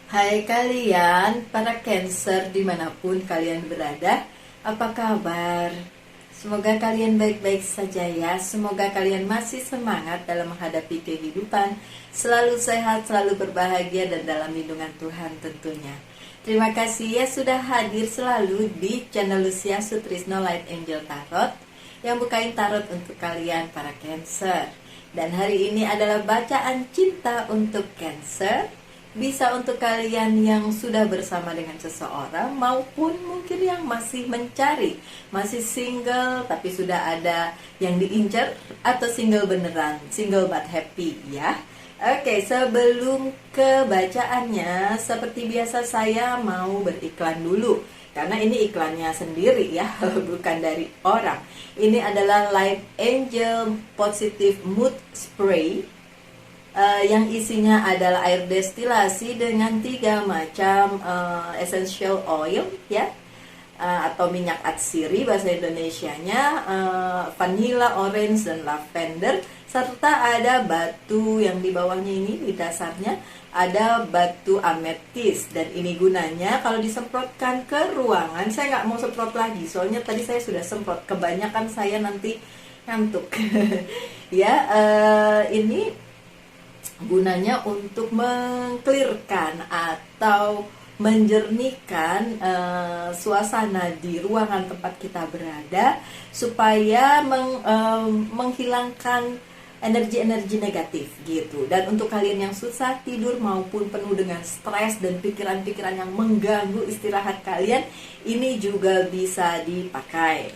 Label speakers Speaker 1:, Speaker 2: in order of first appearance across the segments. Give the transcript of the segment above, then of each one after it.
Speaker 1: Hai kalian, para Cancer dimanapun kalian berada, apa kabar? Semoga kalian baik-baik saja ya. Semoga kalian masih semangat dalam menghadapi kehidupan, selalu sehat, selalu berbahagia, dan dalam lindungan Tuhan tentunya. Terima kasih ya sudah hadir selalu di channel Lucia Sutrisno Light Angel Tarot yang bukain tarot untuk kalian para Cancer. Dan hari ini adalah bacaan cinta untuk Cancer. Bisa untuk kalian yang sudah bersama dengan seseorang maupun mungkin yang masih mencari, masih single tapi sudah ada yang diincar, atau single beneran, single but happy ya. Oke, sebelum ke bacaannya, seperti biasa saya mau beriklan dulu. Karena ini iklannya sendiri ya, bukan dari orang. Ini adalah Light Angel Positive Mood Spray, yang isinya adalah air destilasi dengan 3 macam essential oil ya, atau minyak atsiri bahasa Indonesianya, vanilla, orange, dan lavender, serta ada batu yang di bawahnya ini, di dasarnya ada batu ametis. Dan ini gunanya kalau disemprotkan ke ruangan. Saya nggak mau semprot lagi soalnya tadi saya sudah semprot, kebanyakan saya nanti ngantuk. Ya, ini gunanya untuk mengklirkan atau menjernihkan suasana di ruangan tempat kita berada, supaya menghilangkan energi-energi negatif gitu. Dan untuk kalian yang susah tidur maupun penuh dengan stres dan pikiran-pikiran yang mengganggu istirahat kalian, ini juga bisa dipakai.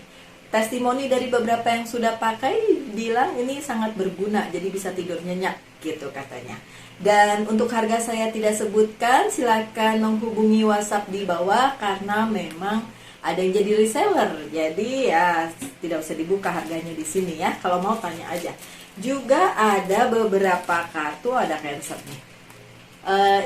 Speaker 1: Testimoni dari beberapa yang sudah pakai bilang ini sangat berguna, jadi bisa tidur nyenyak gitu katanya. Dan untuk harga saya tidak sebutkan, silakan menghubungi WhatsApp di bawah karena memang ada yang jadi reseller. Jadi ya tidak usah dibuka harganya di sini ya. Kalau mau tanya aja. Juga ada beberapa kartu, ada Cancer nih.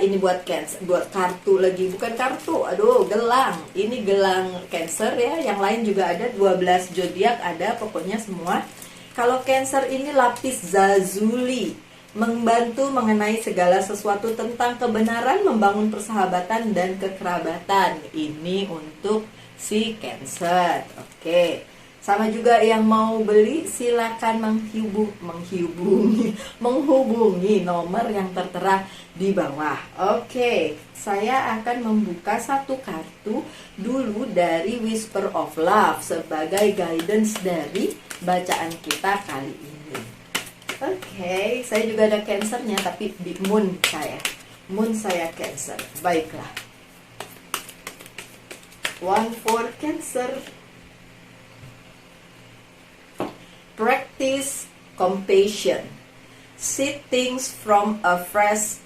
Speaker 1: Ini buat Cancer, buat kartu lagi, bukan kartu, aduh, gelang. Ini gelang Cancer ya, yang lain juga ada, 12 zodiak ada, pokoknya semua. Kalau Cancer ini lapis lazuli, membantu mengenai segala sesuatu tentang kebenaran, membangun persahabatan dan kekerabatan. Ini untuk si Cancer. Oke. Sama juga yang mau beli silakan menghubungi nomor yang tertera di bawah. Oke, saya akan membuka satu kartu dulu dari Whisper of Love sebagai guidance dari bacaan kita kali ini. Oke, saya juga ada Cancernya tapi di moon saya Cancer. Baiklah. One for Cancer. Practice compassion. See things from a fresh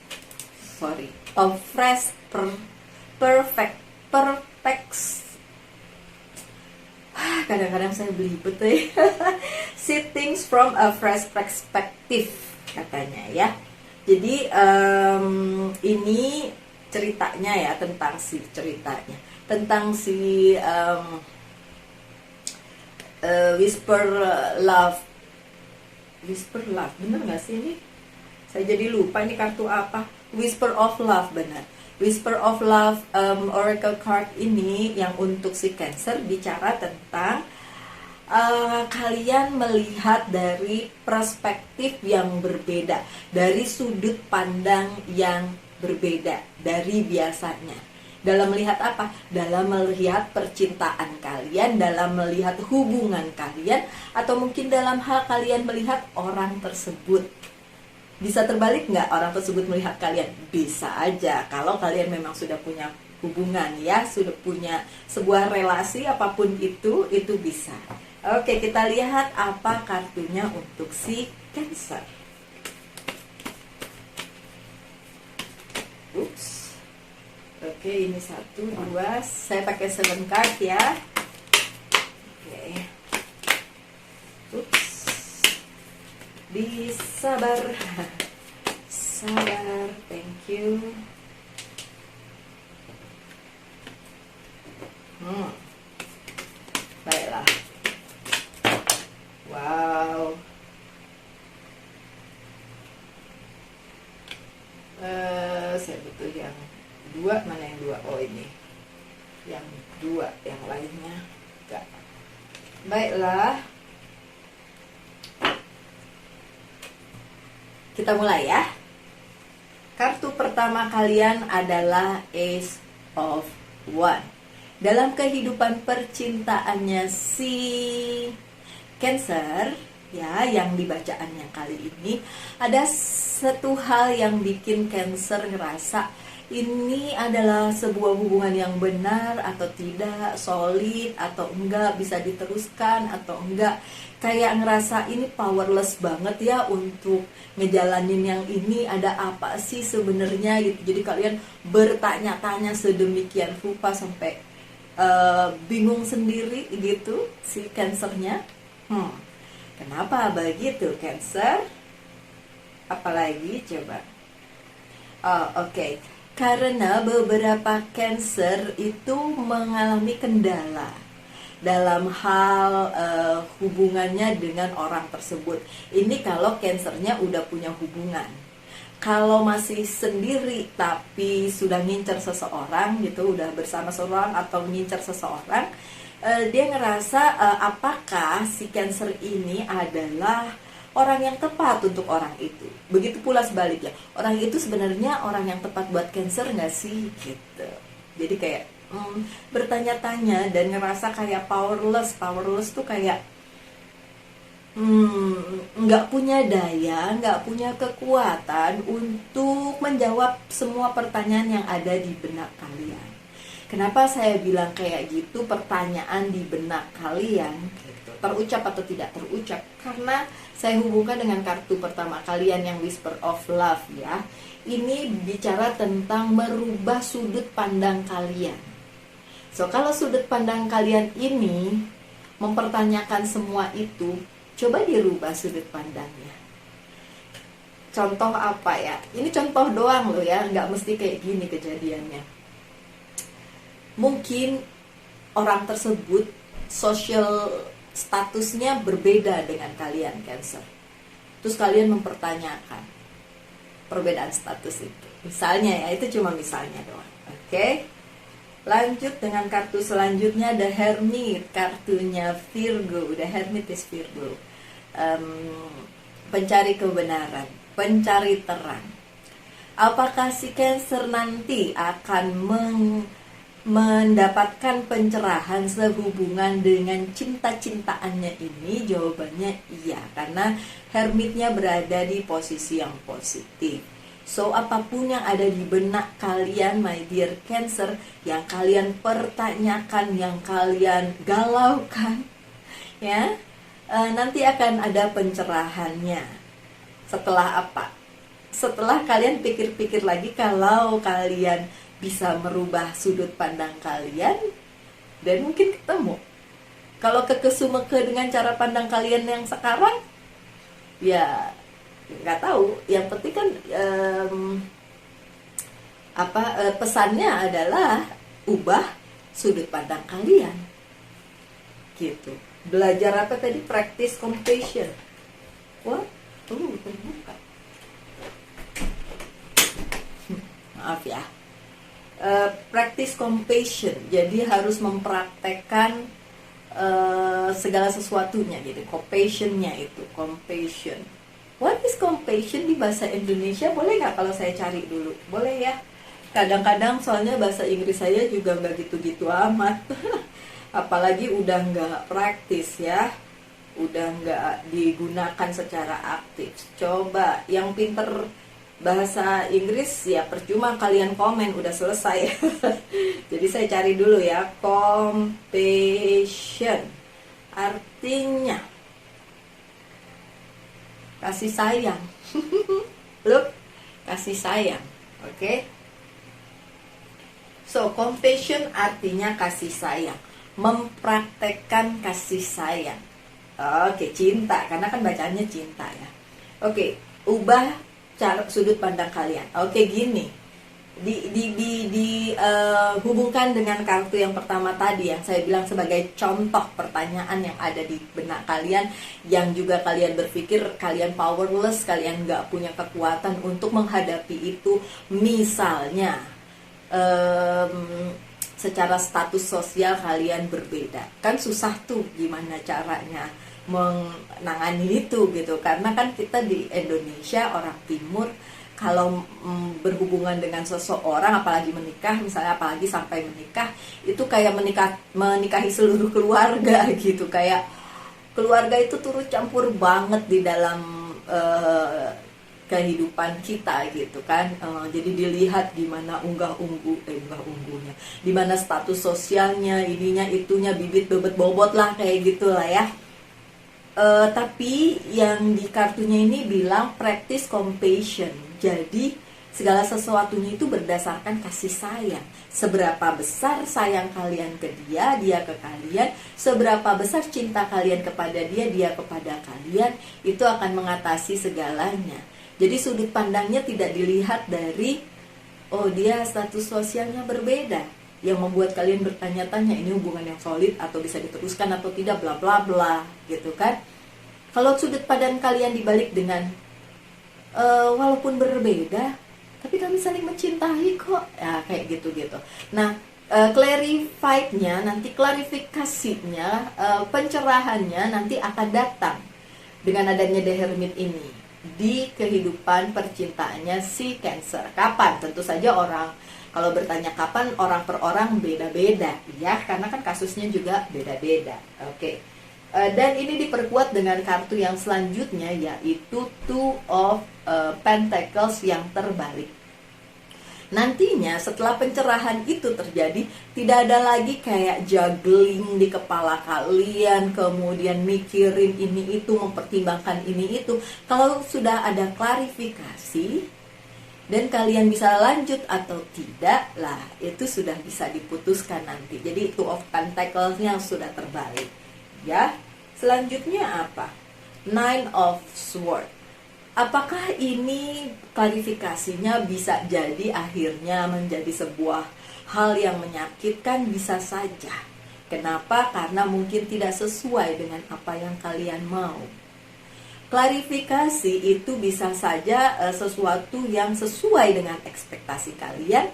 Speaker 1: perfect. Kadang-kadang saya belibet ya. See things from a fresh perspective katanya ya. Jadi ini ceritanya ya, tentang si Whisper Love, bener nggak sih ini? Saya jadi lupa ini kartu apa. Whisper of Love, benar. Whisper of Love Oracle card ini yang untuk si Cancer bicara tentang kalian melihat dari perspektif yang berbeda, dari sudut pandang yang berbeda dari biasanya. Dalam melihat apa? Dalam melihat percintaan kalian, dalam melihat hubungan kalian, atau mungkin dalam hal kalian melihat orang tersebut. Bisa terbalik nggak orang tersebut melihat kalian? Bisa aja, kalau kalian memang sudah punya hubungan ya, sudah punya sebuah relasi apapun itu bisa. Oke, kita lihat apa kartunya untuk si Cancer. Ups. Oke, ini 1, 2. Saya pakai 7 card ya. Oke. Ups. Disabar. Sabar, thank you. Baiklah. Wow. Saya butuh yang dua, mana yang dua? Oh ini, yang dua, yang lainnya enggak. Baiklah, kita mulai ya. Kartu pertama kalian adalah Ace of Wands. Dalam kehidupan percintaannya si Cancer, ya, yang dibacaannya kali ini, ada satu hal yang bikin Cancer ngerasa ini adalah sebuah hubungan yang benar atau tidak, solid atau enggak, bisa diteruskan atau enggak. Kayak ngerasa ini powerless banget ya untuk ngejalanin yang ini, ada apa sih sebenarnya gitu. Jadi kalian bertanya-tanya sedemikian rupa sampai bingung sendiri gitu si Cancernya. Kenapa begitu Cancer? Apalagi coba? Oke. Karena beberapa Cancer itu mengalami kendala dalam hal hubungannya dengan orang tersebut. Ini kalau Cancernya udah punya hubungan. Kalau masih sendiri tapi sudah ngincer seseorang gitu, udah bersama seseorang atau ngincer seseorang, dia ngerasa apakah si Cancer ini adalah orang yang tepat untuk orang itu. Begitu pula sebaliknya, orang itu sebenarnya orang yang tepat buat Cancer nggak sih gitu. Jadi kayak bertanya-tanya dan ngerasa kayak powerless tuh kayak nggak punya daya, nggak punya kekuatan untuk menjawab semua pertanyaan yang ada di benak kalian. Kenapa saya bilang kayak gitu? Pertanyaan di benak kalian gitu, terucap atau tidak terucap, karena saya hubungkan dengan kartu pertama kalian yang Whisper of Love ya. Ini bicara tentang merubah sudut pandang kalian. So kalau sudut pandang kalian ini mempertanyakan semua itu, coba dirubah sudut pandangnya. Contoh apa ya? Ini contoh doang loh ya, nggak mesti kayak gini kejadiannya. Mungkin orang tersebut social statusnya berbeda dengan kalian Cancer. Terus kalian mempertanyakan perbedaan status itu. Misalnya ya, itu cuma misalnya doang. Oke. Lanjut dengan kartu selanjutnya, The Hermit, kartunya Virgo. The Hermit is Virgo. Pencari kebenaran, pencari terang. Apakah si Cancer nanti akan mendapatkan pencerahan sehubungan dengan cinta-cintaannya ini? Jawabannya iya, karena Hermitnya berada di posisi yang positif. So apapun yang ada di benak kalian my dear Cancer, yang kalian pertanyakan, yang kalian galaukan ya, nanti akan ada pencerahannya. Setelah apa? Setelah kalian pikir-pikir lagi, kalau kalian bisa merubah sudut pandang kalian dan mungkin ketemu. Kalau kekesumeke dengan cara pandang kalian yang sekarang, ya nggak tahu. Yang penting kan pesannya adalah ubah sudut pandang kalian, gitu. Belajar apa tadi? Practice compassion. What? Terbuka. Maaf ya. Practice compassion, jadi harus mempraktekkan segala sesuatunya gitu. Compassionnya itu, compassion. What is compassion di bahasa Indonesia? Boleh nggak kalau saya cari dulu? Boleh ya. Kadang-kadang soalnya bahasa Inggris saya juga nggak gitu-gitu amat. Apalagi udah nggak praktis ya, udah nggak digunakan secara aktif. Coba yang pinter bahasa Inggris ya percuma kalian komen, udah selesai. Jadi saya cari dulu ya. Compassion artinya kasih sayang. Look, kasih sayang. Oke. So compassion artinya kasih sayang, mempraktekkan kasih sayang. Oke, cinta, karena kan bacaannya cinta ya. Oke, ubah cara sudut pandang kalian. Oke, gini. Hubungkan dengan kartu yang pertama tadi yang saya bilang sebagai contoh pertanyaan yang ada di benak kalian, yang juga kalian berpikir kalian powerless, kalian nggak punya kekuatan untuk menghadapi itu. Misalnya secara status sosial kalian berbeda. Kan susah tuh gimana caranya menangani itu gitu. Karena kan kita di Indonesia, orang timur, kalau berhubungan dengan seseorang, apalagi menikah, misalnya apalagi sampai menikah, itu kayak menikahi seluruh keluarga gitu. Kayak keluarga itu turut campur banget di dalam kehidupan kita gitu kan. Jadi dilihat gimana unggah-unggunya, gimana status sosialnya, ininya itunya, bibit bobot bobot lah kayak gitulah ya. Tapi yang di kartunya ini bilang practice compassion. Jadi segala sesuatunya itu berdasarkan kasih sayang. Seberapa besar sayang kalian ke dia, dia ke kalian, seberapa besar cinta kalian kepada dia, dia kepada kalian, itu akan mengatasi segalanya. Jadi sudut pandangnya tidak dilihat dari, oh dia status sosialnya berbeda, yang membuat kalian bertanya-tanya ini hubungan yang solid atau bisa diteruskan atau tidak, bla bla bla gitu kan. Kalau sudut pandang kalian dibalik dengan walaupun berbeda tapi kami saling mencintai kok, ya kayak gitu-gitu. Nah, clarified-nya nanti, klarifikasinya, pencerahannya nanti akan datang dengan adanya The Hermit ini di kehidupan percintaannya si Cancer. Kapan? Tentu saja orang kalau bertanya kapan, orang per orang beda-beda ya, karena kan kasusnya juga beda-beda. Oke. Dan ini diperkuat dengan kartu yang selanjutnya, yaitu Two of Pentacles yang terbalik. Nantinya setelah pencerahan itu terjadi, tidak ada lagi kayak juggling di kepala kalian, kemudian mikirin ini itu, mempertimbangkan ini itu. Kalau sudah ada klarifikasi dan kalian bisa lanjut atau tidak, lah itu sudah bisa diputuskan nanti. Jadi Two of Pentacles-nya sudah terbalik. Ya, selanjutnya apa? Nine of Swords. Apakah ini klarifikasinya bisa jadi akhirnya menjadi sebuah hal yang menyakitkan? Bisa saja. Kenapa? Karena mungkin tidak sesuai dengan apa yang kalian mau. Klarifikasi itu bisa saja sesuatu yang sesuai dengan ekspektasi kalian,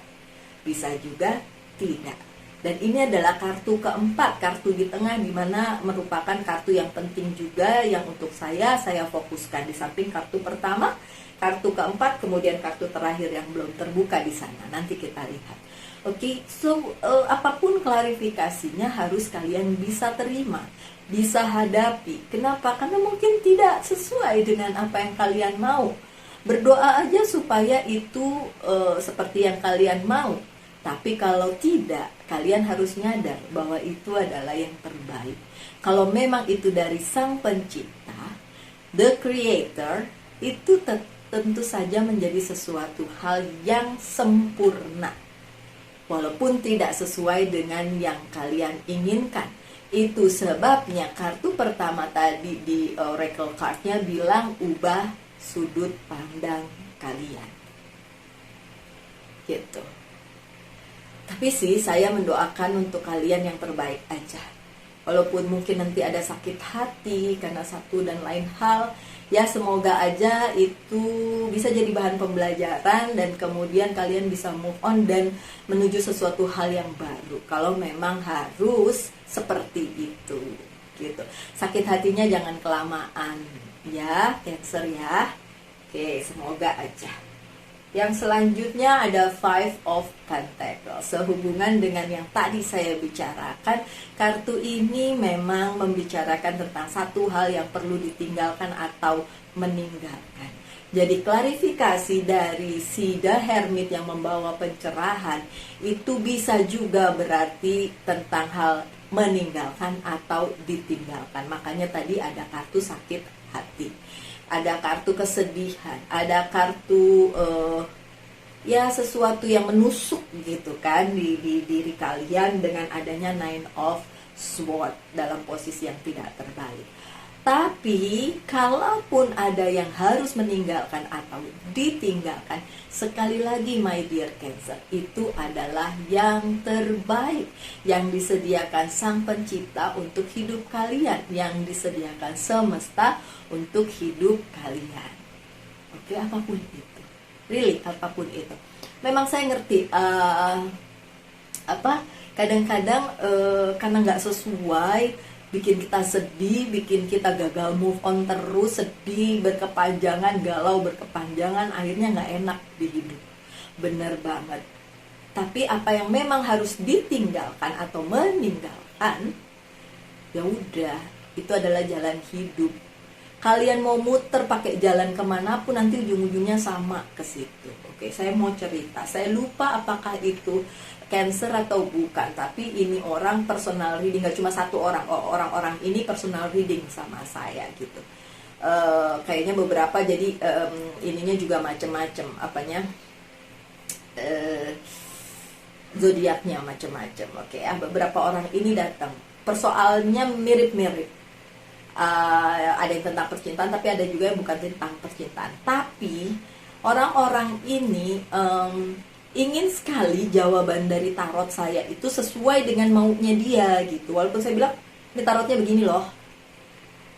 Speaker 1: bisa juga tidak. Dan ini adalah kartu keempat, kartu di tengah, di mana merupakan kartu yang penting juga yang untuk saya fokuskan. Di samping kartu pertama, kartu keempat, kemudian kartu terakhir yang belum terbuka di sana. Nanti kita lihat. Oke, so apapun klarifikasinya harus kalian bisa terima, bisa hadapi. Kenapa? Karena mungkin tidak sesuai dengan apa yang kalian mau. Berdoa aja supaya itu seperti yang kalian mau. Tapi kalau tidak, kalian harus nyadar bahwa itu adalah yang terbaik. Kalau memang itu dari Sang Pencipta, The Creator, itu tentu saja menjadi sesuatu hal yang sempurna. Walaupun tidak sesuai dengan yang kalian inginkan. Itu sebabnya kartu pertama tadi di Oracle Card-nya bilang ubah sudut pandang kalian. Gitu. Tapi sih saya mendoakan untuk kalian yang terbaik aja. Walaupun mungkin nanti ada sakit hati karena satu dan lain hal, ya semoga aja itu bisa jadi bahan pembelajaran dan kemudian kalian bisa move on dan menuju sesuatu hal yang baru. Kalau memang harus seperti itu, gitu. Sakit hatinya jangan kelamaan, ya, Cancer ya. Oke, semoga aja. Yang selanjutnya ada Five of Pentacles. Sehubungan dengan yang tadi saya bicarakan, kartu ini memang membicarakan tentang satu hal yang perlu ditinggalkan atau meninggalkan. Jadi klarifikasi dari si The Hermit yang membawa pencerahan itu bisa juga berarti tentang hal meninggalkan atau ditinggalkan. Makanya tadi ada kartu sakit hati, ada kartu kesedihan, ada kartu ya sesuatu yang menusuk gitu kan di diri kalian dengan adanya Nine of Swords dalam posisi yang tidak terbalik. Tapi kalaupun ada yang harus meninggalkan atau ditinggalkan, sekali lagi my dear Cancer, itu adalah yang terbaik yang disediakan Sang Pencipta untuk hidup kalian, yang disediakan semesta untuk hidup kalian. Oke, apapun itu. Really, apapun itu. memang saya ngerti apa kadang-kadang karena nggak sesuai bikin kita sedih, bikin kita gagal move on terus, sedih berkepanjangan, galau berkepanjangan, akhirnya nggak enak di hidup. Bener banget. Tapi apa yang memang harus ditinggalkan atau meninggalkan, ya udah, itu adalah jalan hidup. Kalian mau muter pakai jalan kemanapun, nanti ujung-ujungnya sama ke situ. Oke, saya mau cerita. Saya lupa apakah itu Cancer atau bukan, tapi ini orang personal reading, gak cuma satu orang. Orang-orang ini personal reading sama saya gitu. Kayaknya beberapa, jadi ininya juga macem-macem, apanya, zodiaknya macem-macem. Oke ya, beberapa orang ini datang. Persoalannya mirip-mirip. Ada yang tentang percintaan, tapi ada juga yang bukan tentang percintaan. Tapi orang-orang ini ingin sekali jawaban dari tarot saya itu sesuai dengan maunya dia gitu. Walaupun saya bilang, ini tarotnya begini loh.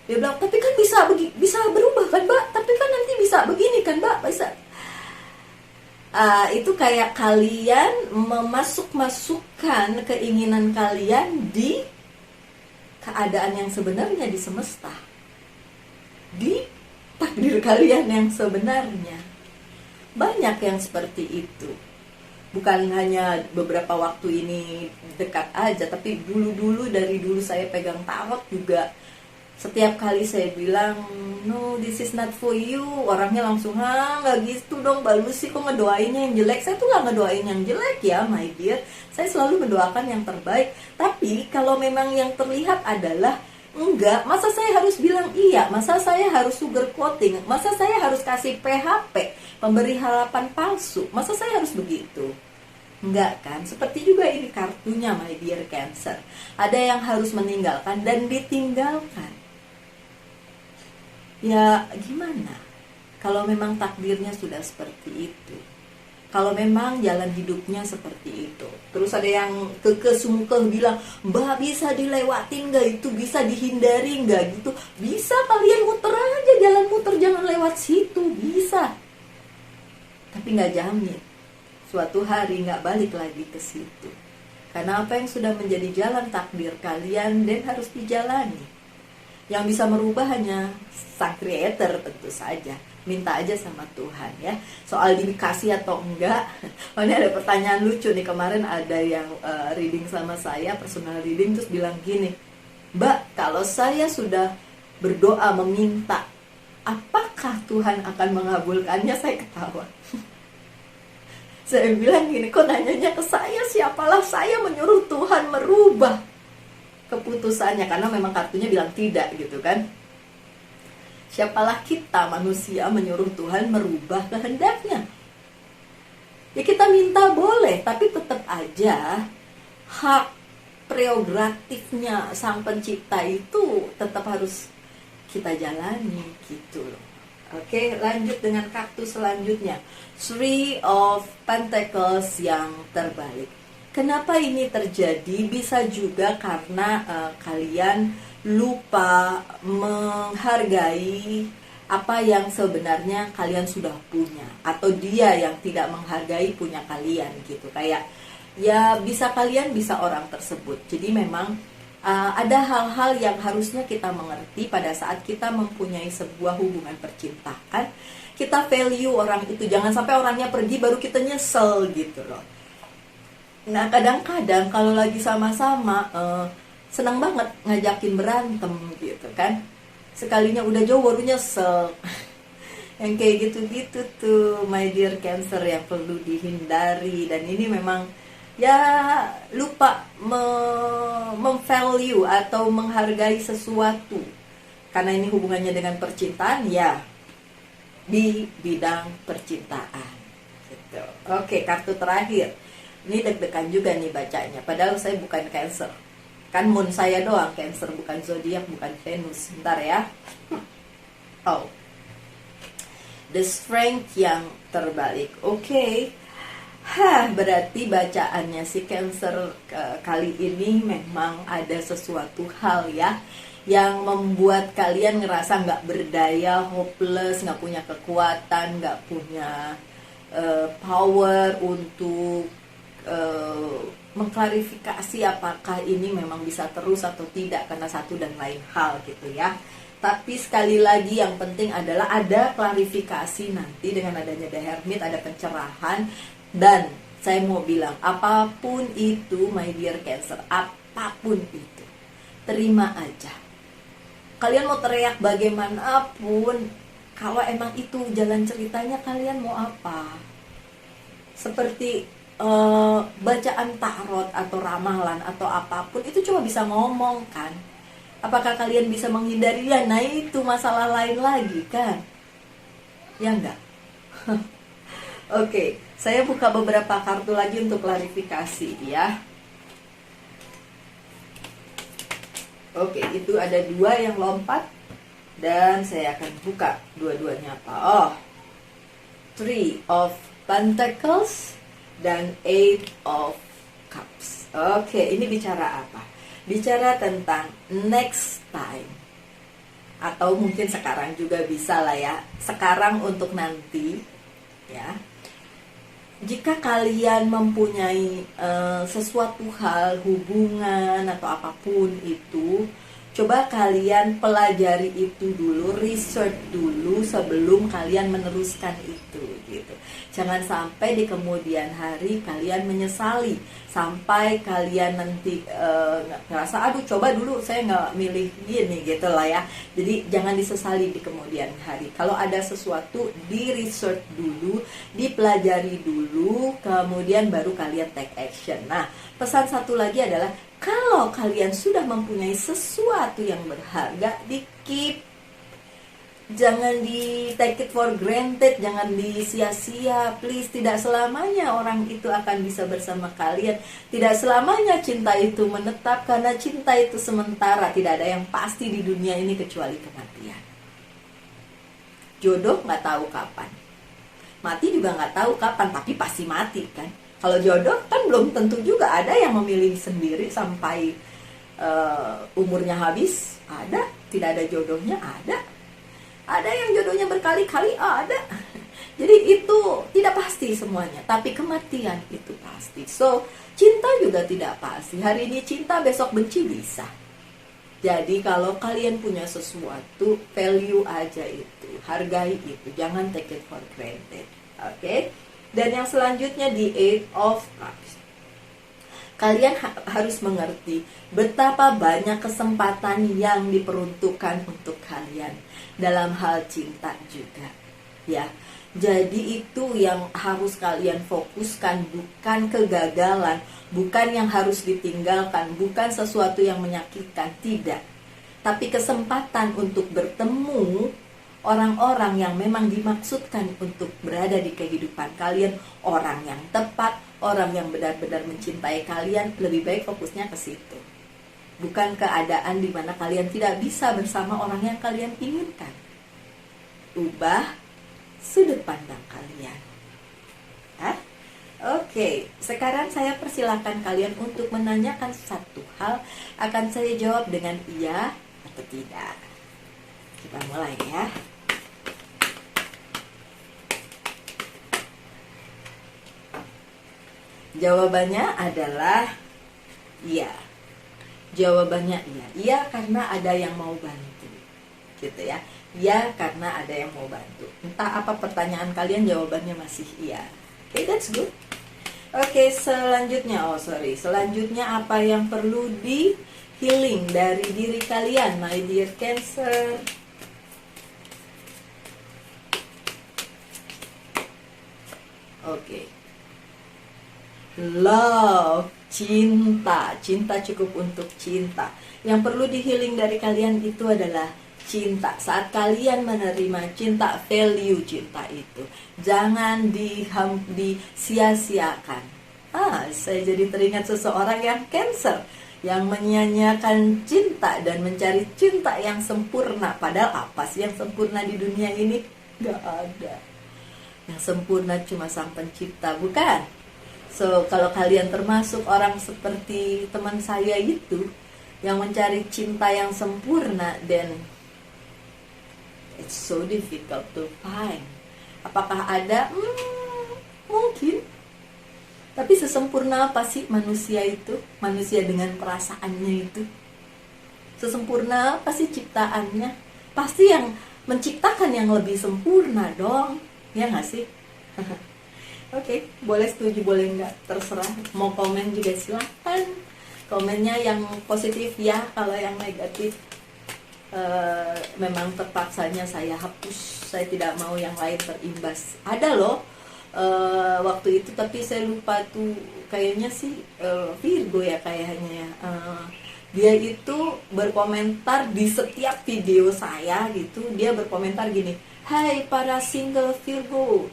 Speaker 1: Dia bilang, tapi kan bisa berubah kan Mbak? Tapi kan nanti bisa begini kan Mbak? Bisa. Itu kayak kalian memasuk-masukkan keinginan kalian di keadaan yang sebenarnya di semesta, di takdir kalian yang sebenarnya. Banyak yang seperti itu. Bukan hanya beberapa waktu ini dekat aja, tapi dulu-dulu, dari dulu saya pegang tarot juga, setiap kali saya bilang no, this is not for you, orangnya langsung nggak gitu dong Mbak Lucy, kok ngedoainnya yang jelek. Saya tuh nggak ngedoain yang jelek ya my dear, saya selalu mendoakan yang terbaik. Tapi kalau memang yang terlihat adalah enggak, masa saya harus bilang iya, masa saya harus sugar coating, masa saya harus kasih PHP, pemberi harapan palsu, masa saya harus begitu? Enggak kan? Seperti juga ini kartunya my dear Cancer, ada yang harus meninggalkan dan ditinggalkan. Ya gimana kalau memang takdirnya sudah seperti itu, kalau memang jalan hidupnya seperti itu. Terus ada yang kekeh bilang, Mbak bisa dilewatin gak itu, bisa dihindari gak gitu? Bisa, kalian muter aja, jalan muter, jangan lewat situ, bisa. Tapi gak jamin suatu hari gak balik lagi ke situ. Karena apa yang sudah menjadi jalan takdir kalian dan harus dijalani. Yang bisa merubah hanya Sang Creator tentu saja. Minta aja sama Tuhan ya. Soal dikasih atau enggak, ini ada pertanyaan lucu nih. Kemarin ada yang reading sama saya, personal reading, terus bilang gini, Mbak, kalau saya sudah berdoa meminta, apakah Tuhan akan mengabulkannya? Saya ketawa. Saya bilang gini, kok nanyanya ke saya? Siapalah saya menyuruh Tuhan merubah keputusannya, karena memang kartunya bilang tidak gitu kan. Siapalah kita manusia menyuruh Tuhan merubah kehendaknya. Ya kita minta boleh, tapi tetap aja hak prerogatifnya Sang Pencipta itu tetap harus kita jalani gitu loh. Oke, lanjut dengan kartu selanjutnya, Three of Pentacles yang terbalik. Kenapa ini terjadi? Bisa juga karena kalian lupa menghargai apa yang sebenarnya kalian sudah punya, atau dia yang tidak menghargai punya kalian gitu. Kayak ya bisa kalian, bisa orang tersebut. Jadi memang ada hal-hal yang harusnya kita mengerti pada saat kita mempunyai sebuah hubungan percintaan. Kita value orang itu, jangan sampai orangnya pergi baru kita nyesel gitu loh. Nah kadang-kadang kalau lagi sama-sama senang banget ngajakin berantem gitu kan, sekalinya udah jauh baru nyesel. Yang kayak gitu-gitu tuh my dear Cancer yang perlu dihindari. Dan ini memang ya lupa memvalue atau menghargai sesuatu, karena ini hubungannya dengan percintaan ya, di bidang percintaan gitu. Oke, kartu terakhir. Ini deg-degan juga nih bacanya, padahal saya bukan Cancer. Kan moon saya doang Cancer, bukan zodiak, bukan Venus. Bentar ya. Oh, The Strength yang terbalik. Oke. Berarti bacaannya si Cancer kali ini memang ada sesuatu hal ya yang membuat kalian ngerasa nggak berdaya, hopeless, nggak punya kekuatan, nggak punya power untuk mengklarifikasi apakah ini memang bisa terus atau tidak karena satu dan lain hal gitu ya. Tapi sekali lagi yang penting adalah ada klarifikasi nanti dengan adanya The Hermit, ada pencerahan. Dan saya mau bilang apapun itu my dear Cancer, apapun itu terima aja. Kalian mau teriak bagaimanapun, kalau emang itu jalan ceritanya, kalian mau apa? Seperti bacaan tarot atau ramalan atau apapun itu cuma bisa ngomong kan. Apakah kalian bisa menghindarinya? Nah itu masalah lain lagi kan. Ya enggak? Oke, saya buka beberapa kartu lagi untuk klarifikasi ya. Oke, itu ada 2 yang lompat dan saya akan buka dua-duanya apa. Oh, 3 of Pentacles dan 8 of Cups. Oke, ini bicara apa? Bicara tentang next time. Atau mungkin sekarang juga bisa lah ya. Sekarang untuk nanti ya. Jika kalian mempunyai sesuatu hal, hubungan atau apapun itu, coba kalian pelajari itu dulu, research dulu sebelum kalian meneruskan itu gitu. Jangan sampai di kemudian hari kalian menyesali, sampai kalian nanti ngerasa aduh coba dulu saya nggak milih gini gitu lah ya. Jadi jangan disesali di kemudian hari. Kalau ada sesuatu di research dulu, dipelajari dulu, kemudian baru kalian take action. Nah, pesan satu lagi adalah kalau kalian sudah mempunyai sesuatu yang berharga, di-keep. Jangan di take it for granted, jangan disia-sia. Please, tidak selamanya orang itu akan bisa bersama kalian. Tidak selamanya cinta itu menetap, karena cinta itu sementara. Tidak ada yang pasti di dunia ini kecuali kematian. Jodoh nggak tahu kapan. Mati juga nggak tahu kapan, tapi pasti mati kan. Kalau jodoh kan belum tentu juga, ada yang memilih sendiri sampai umurnya habis, ada. Tidak ada jodohnya, ada yang jodohnya berkali-kali, ada. Jadi itu tidak pasti semuanya, tapi kematian itu pasti. So, cinta juga tidak pasti. Hari ini cinta, besok benci bisa. Jadi kalau kalian punya sesuatu, value aja itu, hargai itu, jangan take it for granted. Oke? Dan yang selanjutnya di 8 of Cups. Kalian harus mengerti betapa banyak kesempatan yang diperuntukkan untuk kalian dalam hal cinta juga, ya. Jadi itu yang harus kalian fokuskan, bukan kegagalan, bukan yang harus ditinggalkan, bukan sesuatu yang menyakitkan, tidak. Tapi kesempatan untuk bertemu orang-orang yang memang dimaksudkan untuk berada di kehidupan kalian, orang yang tepat, orang yang benar-benar mencintai kalian. Lebih baik fokusnya ke situ, bukan keadaan di mana kalian tidak bisa bersama orang yang kalian inginkan. Ubah sudut pandang kalian. Oke, sekarang saya persilakan kalian untuk menanyakan satu hal. Akan saya jawab dengan iya atau tidak. Kita mulai ya. Jawabannya adalah iya. Jawabannya iya. Iya karena ada yang mau bantu. Gitu ya. Iya karena ada yang mau bantu. Entah apa pertanyaan kalian, jawabannya masih iya. Oke, that's good. Oke, selanjutnya selanjutnya apa yang perlu di healing dari diri kalian, my dear Cancer? Oke. Love, cinta cukup untuk cinta. Yang perlu di healing dari kalian itu adalah cinta. Saat kalian menerima cinta, value cinta itu, jangan disia-siakan. Saya jadi teringat seseorang yang Cancer, yang menyia-nyiakan cinta dan mencari cinta yang sempurna. Padahal apa sih yang sempurna di dunia ini? Gak ada. Yang sempurna cuma Sang Pencipta, bukan? So, kalau kalian termasuk orang seperti teman saya itu, yang mencari cinta yang sempurna, then it's so difficult to find. Apakah ada? Mungkin. Tapi sesempurna apa sih manusia itu? Manusia dengan perasaannya itu. Sesempurna apa sih ciptaannya? Pasti yang menciptakan yang lebih sempurna dong. Ya nggak sih? Oke, boleh setuju, boleh nggak, terserah. Mau komen juga silahkan. Komennya yang positif ya, kalau yang negatif memang terpaksanya saya hapus. Saya tidak mau yang lain terimbas. Ada loh waktu itu, tapi saya lupa tuh, kayaknya sih Virgo ya kayaknya ya. Dia itu berkomentar di setiap video saya gitu. Dia berkomentar gini, "Hai para single Virgo,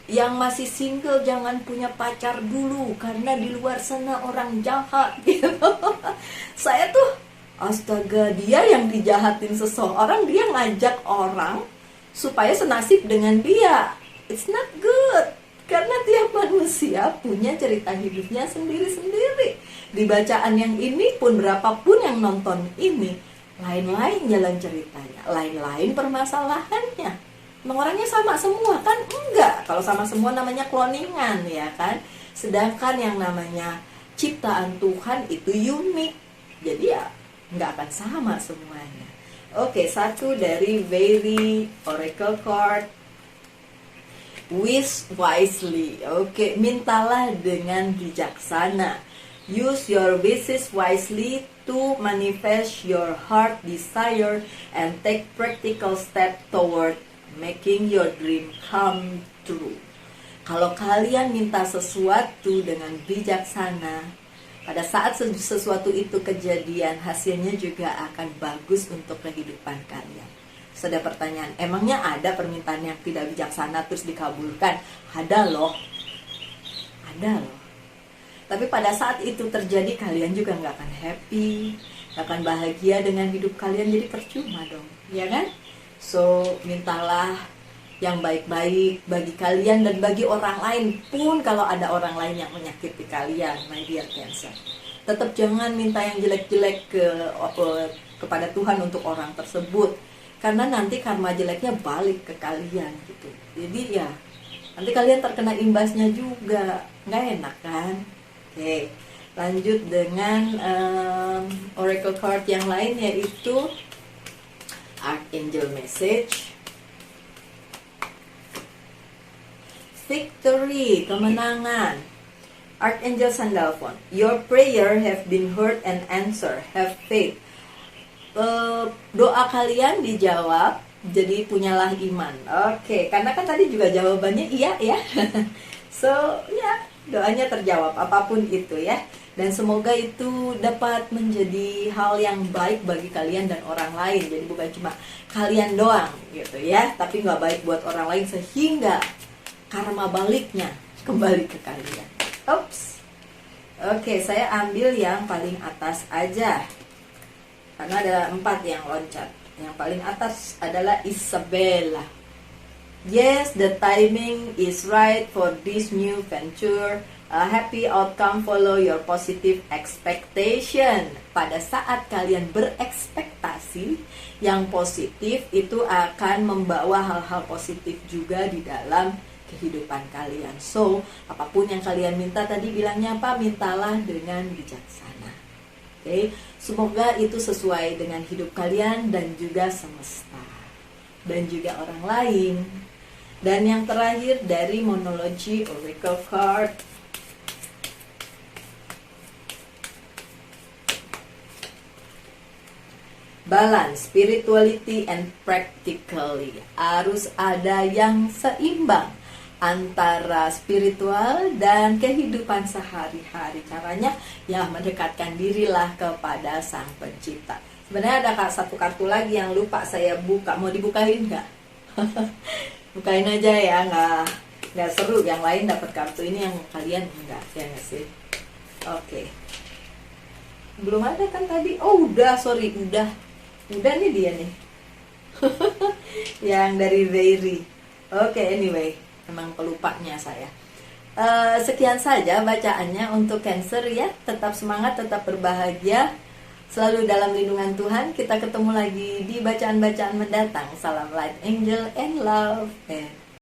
Speaker 1: yang masih single jangan punya pacar dulu karena di luar sana orang jahat." Gitu. Saya tuh astaga, dia yang dijahatin seseorang, dia ngajak orang supaya senasib dengan dia. It's not good. Karena tiap manusia punya cerita hidupnya sendiri-sendiri. Di bacaan yang ini pun, berapapun yang nonton ini, lain-lain jalan ceritanya, lain-lain permasalahannya. Emang orangnya sama semua kan? Enggak. Kalau sama semua namanya cloningan ya kan. Sedangkan yang namanya ciptaan Tuhan itu unik. Jadi ya nggak akan sama semuanya. Oke, satu dari Very Oracle Card. Wish wisely. Oke, mintalah dengan bijaksana. Use your wishes wisely to manifest your heart desire and take practical step toward making your dream come true. Kalau kalian minta sesuatu dengan bijaksana, pada saat sesuatu itu kejadian, hasilnya juga akan bagus untuk kehidupan kalian. Sudah pertanyaan, emangnya ada permintaan yang tidak bijaksana terus dikabulkan? Ada loh. Ada loh. Tapi pada saat itu terjadi, kalian juga nggak akan happy, nggak akan bahagia dengan hidup kalian, jadi percuma dong, ya kan? So, mintalah yang baik-baik bagi kalian dan bagi orang lain pun. Kalau ada orang lain yang menyakiti kalian, my dear Cancer, tetap jangan minta yang jelek-jelek kepada Tuhan untuk orang tersebut, karena nanti karma jeleknya balik ke kalian gitu. Jadi ya nanti kalian terkena imbasnya juga, nggak enak kan? Oke, lanjut dengan Oracle card yang lain, yaitu Archangel Message. Victory, kemenangan. Archangel Sandalphon, your prayer have been heard and answered. Have faith. Doa kalian dijawab, jadi punyalah iman. Oke, karena kan tadi juga jawabannya iya ya. So ya, doanya terjawab apapun itu ya. Dan semoga itu dapat menjadi hal yang baik bagi kalian dan orang lain. Jadi bukan cuma kalian doang gitu ya, tapi nggak baik buat orang lain, sehingga karma baliknya kembali ke kalian. Oops. Oke, saya ambil yang paling atas aja, karena ada 4 yang loncat. Yang paling atas adalah Isabella. Yes, the timing is right for this new venture. A happy outcome follow your positive expectation. Pada saat kalian berekspektasi yang positif, itu akan membawa hal-hal positif juga di dalam kehidupan kalian. So, apapun yang kalian minta, tadi bilangnya apa? Mintalah dengan bijaksana. Oke, semoga itu sesuai dengan hidup kalian dan juga semesta dan juga orang lain. Dan yang terakhir dari Monology Oracle Card, balance, spirituality and practically. Harus ada yang seimbang antara spiritual dan kehidupan sehari-hari. Caranya ya mendekatkan dirilah kepada Sang Pencipta. Sebenarnya ada satu kartu lagi yang lupa saya buka. Mau dibukain nggak? Bukain aja ya, nggak seru. Yang lain dapat kartu ini, yang kalian enggak, ya nggak sih? Oke. Belum ada kan tadi? Oh udah, sorry, udah nih dia nih. Yang dari Very. Oke, anyway, emang pelupanya saya. Sekian saja bacaannya untuk Cancer ya. Tetap semangat, tetap berbahagia, selalu dalam lindungan Tuhan. Kita ketemu lagi di bacaan-bacaan mendatang. Salam light, angel, and love.